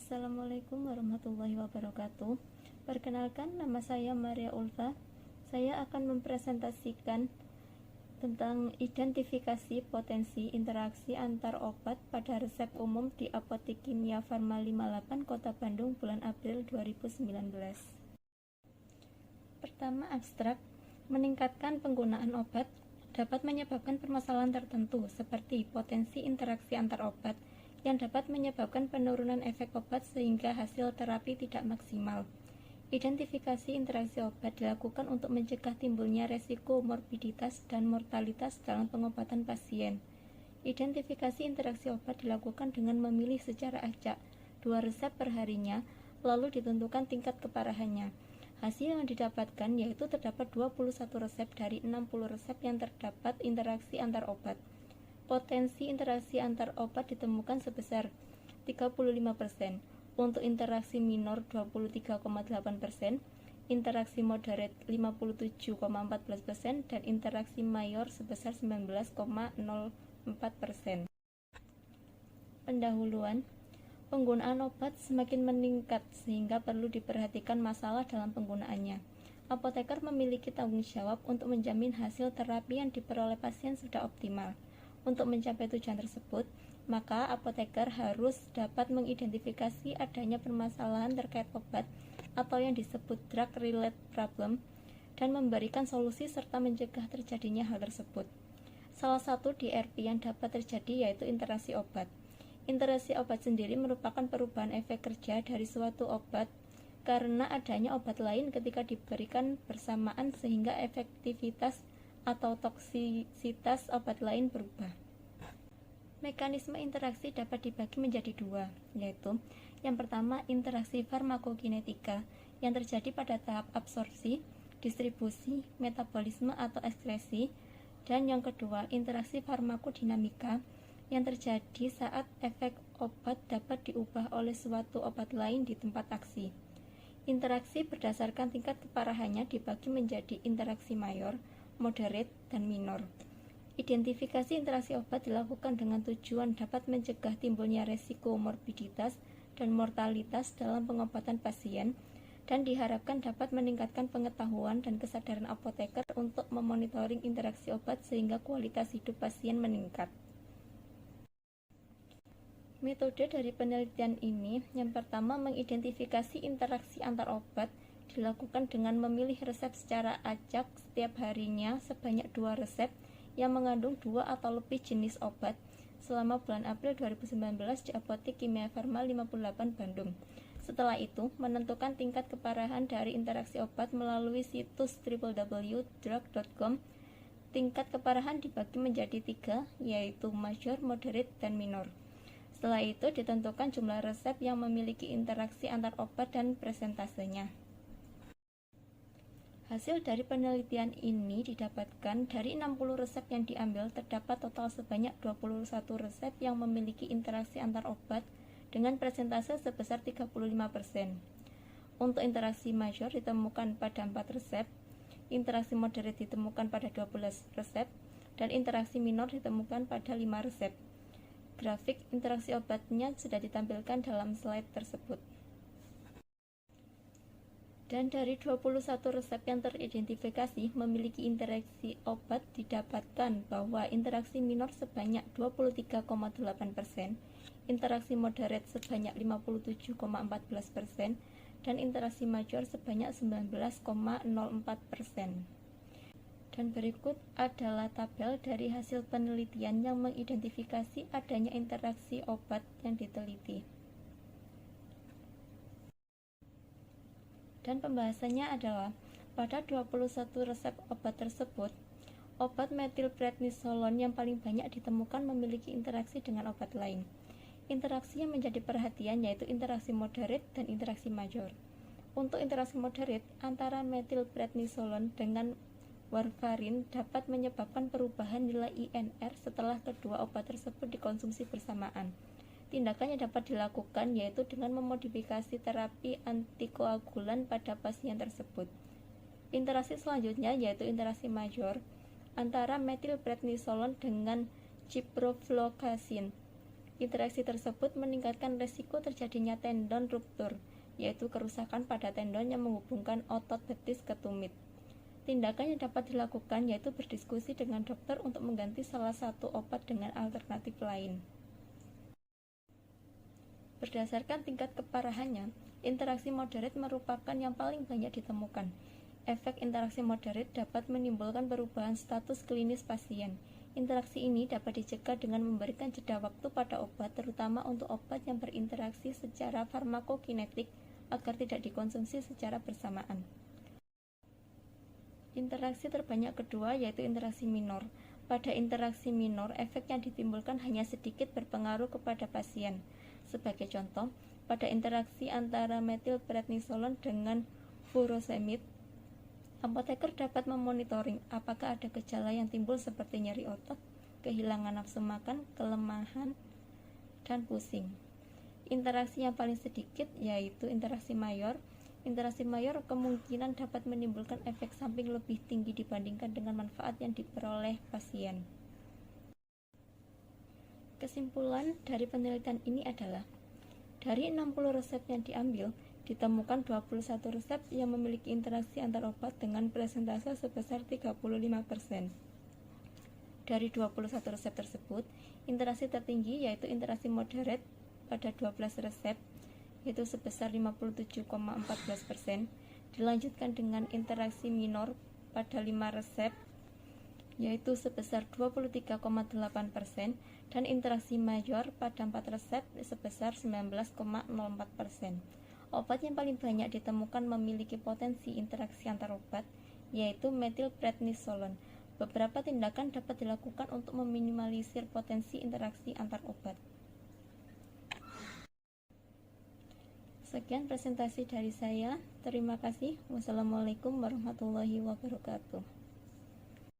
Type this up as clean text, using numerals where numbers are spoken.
Assalamualaikum warahmatullahi wabarakatuh. Perkenalkan, nama saya Maria Ulfa. Saya akan mempresentasikan tentang identifikasi potensi interaksi antar obat pada resep umum di Apotik Kimia Farma 58 Kota Bandung bulan April 2019. Pertama, abstrak. Meningkatkan penggunaan obat dapat menyebabkan permasalahan tertentu seperti potensi interaksi antar obat yang dapat menyebabkan penurunan efek obat sehingga hasil terapi tidak maksimal. Identifikasi interaksi obat dilakukan untuk mencegah timbulnya resiko morbiditas dan mortalitas dalam pengobatan pasien. Identifikasi interaksi obat dilakukan dengan memilih secara acak 2 resep per harinya, lalu ditentukan tingkat keparahannya. Hasil yang didapatkan yaitu terdapat 21 resep dari 60 resep yang terdapat interaksi antar obat. Potensi interaksi antar obat ditemukan sebesar 35%, untuk interaksi minor 23,8%, interaksi moderate 57,14%, dan interaksi mayor sebesar 19,04%. Pendahuluan. Penggunaan obat semakin meningkat sehingga perlu diperhatikan masalah dalam penggunaannya. Apoteker memiliki tanggung jawab untuk menjamin hasil terapi yang diperoleh pasien sudah optimal. Untuk mencapai tujuan tersebut, maka apoteker harus dapat mengidentifikasi adanya permasalahan terkait obat atau yang disebut drug-related problem dan memberikan solusi serta mencegah terjadinya hal tersebut. Salah satu DRP yang dapat terjadi yaitu interaksi obat. Interaksi obat sendiri merupakan perubahan efek kerja dari suatu obat karena adanya obat lain ketika diberikan bersamaan sehingga efektivitas atau toksisitas obat lain berubah. Mekanisme interaksi dapat dibagi menjadi 2, yaitu yang pertama interaksi farmakokinetika yang terjadi pada tahap absorpsi, distribusi, metabolisme atau ekskresi, dan yang kedua interaksi farmakodinamika yang terjadi saat efek obat dapat diubah oleh suatu obat lain di tempat aksi. Interaksi berdasarkan tingkat keparahannya dibagi menjadi interaksi mayor, moderate, dan minor. Identifikasi interaksi obat dilakukan dengan tujuan dapat mencegah timbulnya resiko morbiditas dan mortalitas dalam pengobatan pasien dan diharapkan dapat meningkatkan pengetahuan dan kesadaran apoteker untuk memonitoring interaksi obat sehingga kualitas hidup pasien meningkat. Metode dari penelitian ini, yang pertama mengidentifikasi interaksi antar obat dilakukan dengan memilih resep secara acak setiap harinya sebanyak 2 resep yang mengandung 2 atau lebih jenis obat selama bulan April 2019 di Apotik Kimia Farma 58 Bandung. Setelah itu, menentukan tingkat keparahan dari interaksi obat melalui situs www.drug.com. Tingkat keparahan dibagi menjadi 3, yaitu major, moderate, dan minor. Setelah itu ditentukan jumlah resep yang memiliki interaksi antar obat dan presentasenya. Hasil dari penelitian ini didapatkan dari 60 resep yang diambil terdapat total sebanyak 21 resep yang memiliki interaksi antar obat dengan presentase sebesar 35%. Untuk interaksi major ditemukan pada 4 resep, interaksi moderate ditemukan pada 12 resep, dan interaksi minor ditemukan pada 5 resep. Grafik interaksi obatnya sudah ditampilkan dalam slide tersebut. Dan dari 21 resep yang teridentifikasi memiliki interaksi obat didapatkan bahwa interaksi minor sebanyak 23,8%, interaksi moderate sebanyak 57,14%, dan interaksi major sebanyak 19,04%. Dan berikut adalah tabel dari hasil penelitian yang mengidentifikasi adanya interaksi obat yang diteliti. Dan pembahasannya adalah, pada 21 resep obat tersebut, obat metilprednisolon yang paling banyak ditemukan memiliki interaksi dengan obat lain. Interaksi yang menjadi perhatian yaitu interaksi moderate dan interaksi major. Untuk interaksi moderate, antara metilprednisolon dengan warfarin dapat menyebabkan perubahan nilai INR setelah kedua obat tersebut dikonsumsi bersamaan. Tindakan yang dapat dilakukan yaitu dengan memodifikasi terapi antikoagulan pada pasien tersebut. Interaksi selanjutnya yaitu interaksi major antara metilprednisolon dengan ciprofloxacin. Interaksi tersebut meningkatkan resiko terjadinya tendon ruptur, yaitu kerusakan pada tendon yang menghubungkan otot betis ke tumit. Tindakan yang dapat dilakukan yaitu berdiskusi dengan dokter untuk mengganti salah satu obat dengan alternatif lain. Berdasarkan tingkat keparahannya, interaksi moderat merupakan yang paling banyak ditemukan. Efek interaksi moderat dapat menimbulkan perubahan status klinis pasien. Interaksi ini dapat dicegah dengan memberikan jeda waktu pada obat, terutama untuk obat yang berinteraksi secara farmakokinetik agar tidak dikonsumsi secara bersamaan. Interaksi terbanyak kedua yaitu interaksi minor. Pada interaksi minor, efek yang ditimbulkan hanya sedikit berpengaruh kepada pasien. Sebagai contoh, pada interaksi antara metilprednisolon dengan furosemid, apoteker dapat memonitoring apakah ada gejala yang timbul seperti nyeri otot, kehilangan nafsu makan, kelemahan, dan pusing. Interaksi yang paling sedikit yaitu interaksi mayor. Interaksi mayor kemungkinan dapat menimbulkan efek samping lebih tinggi dibandingkan dengan manfaat yang diperoleh pasien. Kesimpulan dari penelitian ini adalah, dari 60 resep yang diambil, ditemukan 21 resep yang memiliki interaksi antar obat dengan presentase sebesar 35%. Dari 21 resep tersebut, interaksi tertinggi yaitu interaksi moderat pada 12 resep, yaitu sebesar 57,14%, dilanjutkan dengan interaksi minor pada 5 resep, yaitu sebesar 23,8%, dan interaksi mayor pada 4 resep sebesar 19,04%. Obat yang paling banyak ditemukan memiliki potensi interaksi antar obat, yaitu metilprednisolon. Beberapa tindakan dapat dilakukan untuk meminimalisir potensi interaksi antar obat. Sekian presentasi dari saya. Terima kasih. Wassalamualaikum warahmatullahi wabarakatuh.